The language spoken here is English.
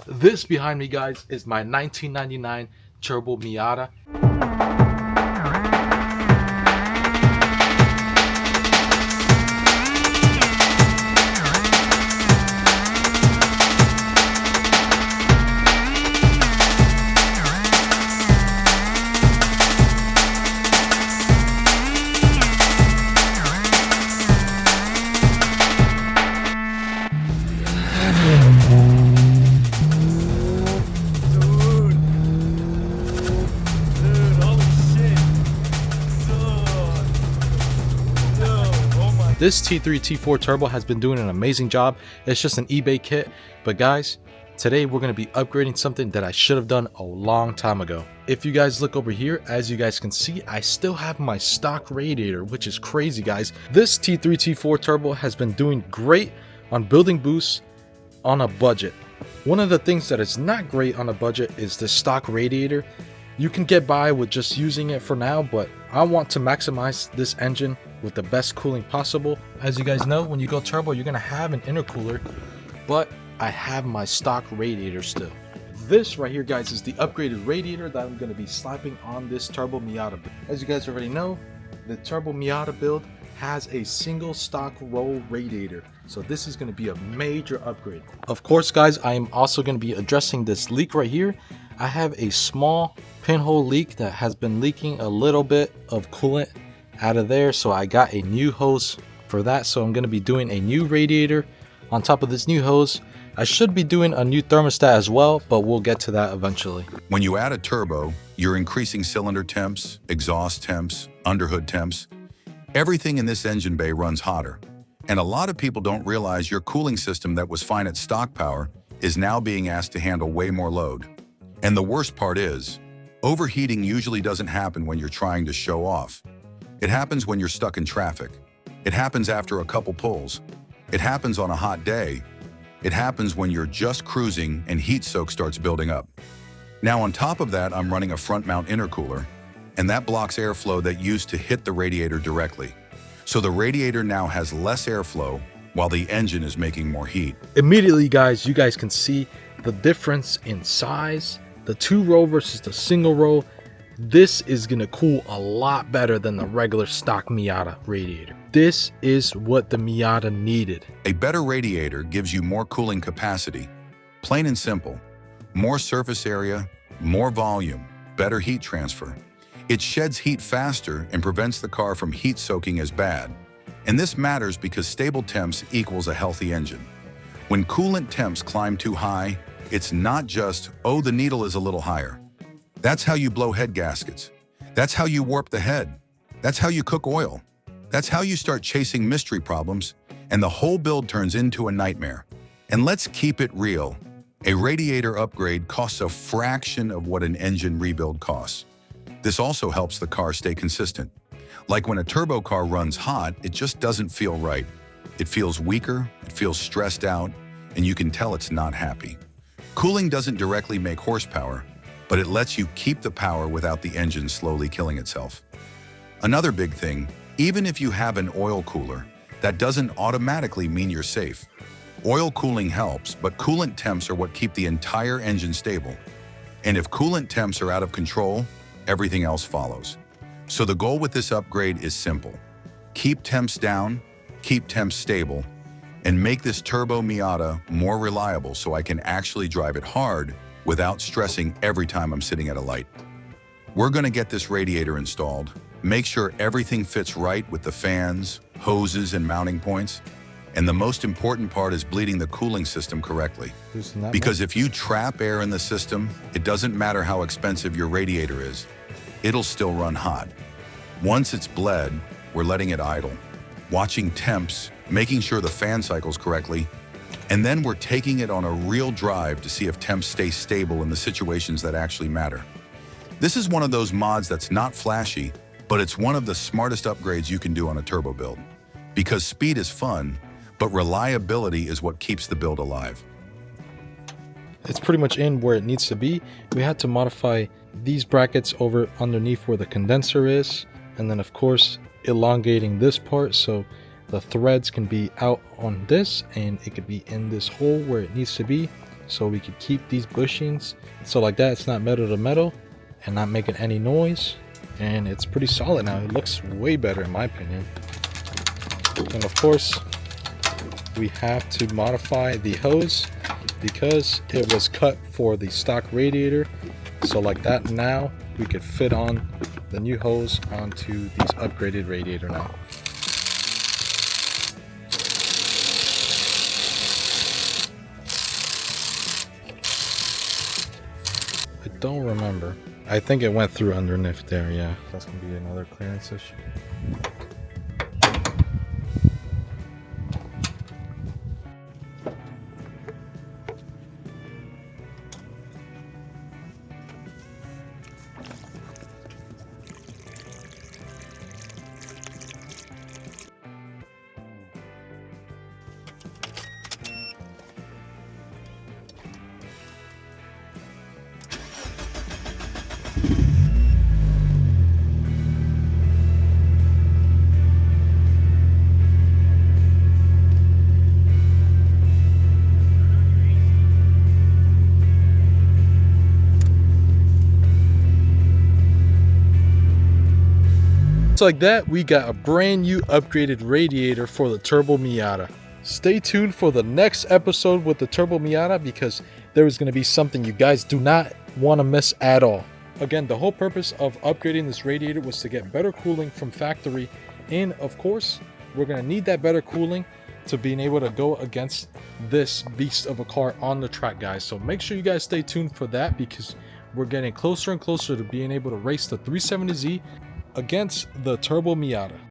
This behind me, guys, is my 1999 Turbo Miata. This T3 T4 Turbo has been doing an amazing job. It's just an eBay kit, but guys, today we're going to be upgrading something that I should have done a long time ago. If you guys look over here, as you guys can see, I still have my stock radiator, which is crazy, guys. This T3 T4 Turbo has been doing great on building boosts on a budget. One of the things that is not great on a budget is the stock radiator. You can get by with just using it for now, but I want to maximize this engine with the best cooling possible. As you guys know, when you go turbo, you're gonna have an intercooler, but I have my stock radiator still. This right here, guys, is the upgraded radiator that I'm gonna be slapping on this Turbo Miata. As you guys already know, the Turbo Miata build has a single stock roll radiator, so this is going to be a major upgrade. Of course, guys, I am also going to be addressing this leak right here. I have a small pinhole leak that has been leaking a little bit of coolant out of there, so I got a new hose for that. So I'm going to be doing a new radiator on top of this new hose. I should be doing a new thermostat as well, but we'll get to that eventually. When you add a turbo, you're increasing cylinder temps, exhaust temps, underhood temps. Everything in this engine bay runs hotter, and a lot of people don't realize your cooling system that was fine at stock power is now being asked to handle way more load. And the worst part is, overheating usually doesn't happen when you're trying to show off. It happens when you're stuck in traffic. It happens after a couple pulls. It happens on a hot day. It happens when you're just cruising and heat soak starts building up. Now on top of that, I'm running a front mount intercooler, and that blocks airflow that used to hit the radiator directly. So the radiator now has less airflow while the engine is making more heat. Immediately, guys, you guys can see the difference in size, the 2-row versus the single row. This is gonna cool a lot better than the regular stock Miata radiator. This is what the Miata needed. A better radiator gives you more cooling capacity. Plain and simple. More surface area, more volume, better heat transfer. It sheds heat faster and prevents the car from heat soaking as bad. And this matters because stable temps equals a healthy engine. When coolant temps climb too high, it's not just, oh, the needle is a little higher. That's how you blow head gaskets. That's how you warp the head. That's how you cook oil. That's how you start chasing mystery problems, and the whole build turns into a nightmare. And let's keep it real. A radiator upgrade costs a fraction of what an engine rebuild costs. This also helps the car stay consistent. Like when a turbo car runs hot, it just doesn't feel right. It feels weaker, it feels stressed out, and you can tell it's not happy. Cooling doesn't directly make horsepower, but it lets you keep the power without the engine slowly killing itself. Another big thing, even if you have an oil cooler, that doesn't automatically mean you're safe. Oil cooling helps, but coolant temps are what keep the entire engine stable. And if coolant temps are out of control, everything else follows. So the goal with this upgrade is simple. Keep temps down, keep temps stable, and make this Turbo Miata more reliable so I can actually drive it hard without stressing every time I'm sitting at a light. We're gonna get this radiator installed, make sure everything fits right with the fans, hoses, and mounting points. And the most important part is bleeding the cooling system correctly. Because if you trap air in the system, it doesn't matter how expensive your radiator is, it'll still run hot. Once it's bled, we're letting it idle, watching temps, making sure the fan cycles correctly, and then we're taking it on a real drive to see if temps stay stable in the situations that actually matter. This is one of those mods that's not flashy, but it's one of the smartest upgrades you can do on a turbo build. Because speed is fun, but reliability is what keeps the build alive. It's pretty much in where it needs to be. We had to modify these brackets over underneath where the condenser is, and then of course elongating this part so the threads can be out on this and it could be in this hole where it needs to be. so we could keep these bushings so like that it's not metal to metal and not making any noise. And it's pretty solid now. It looks way better in my opinion. And of course we have to modify the hose because it was cut for the stock radiator. So like that, now we could fit on the new hose onto these upgraded radiator now. I don't remember. I think it went through underneath there, yeah. That's gonna be another clearance issue. So like that, we got a brand new upgraded radiator for the Turbo Miata. Stay tuned for the next episode with the Turbo Miata because there is going to be something you guys do not want to miss at all. Again, the whole purpose of upgrading this radiator was to get better cooling from factory, and of course we're going to need that better cooling to being able to go against this beast of a car on the track, guys. So make sure you guys stay tuned for that because we're getting closer and closer to being able to race the 370Z against the Turbo Miata.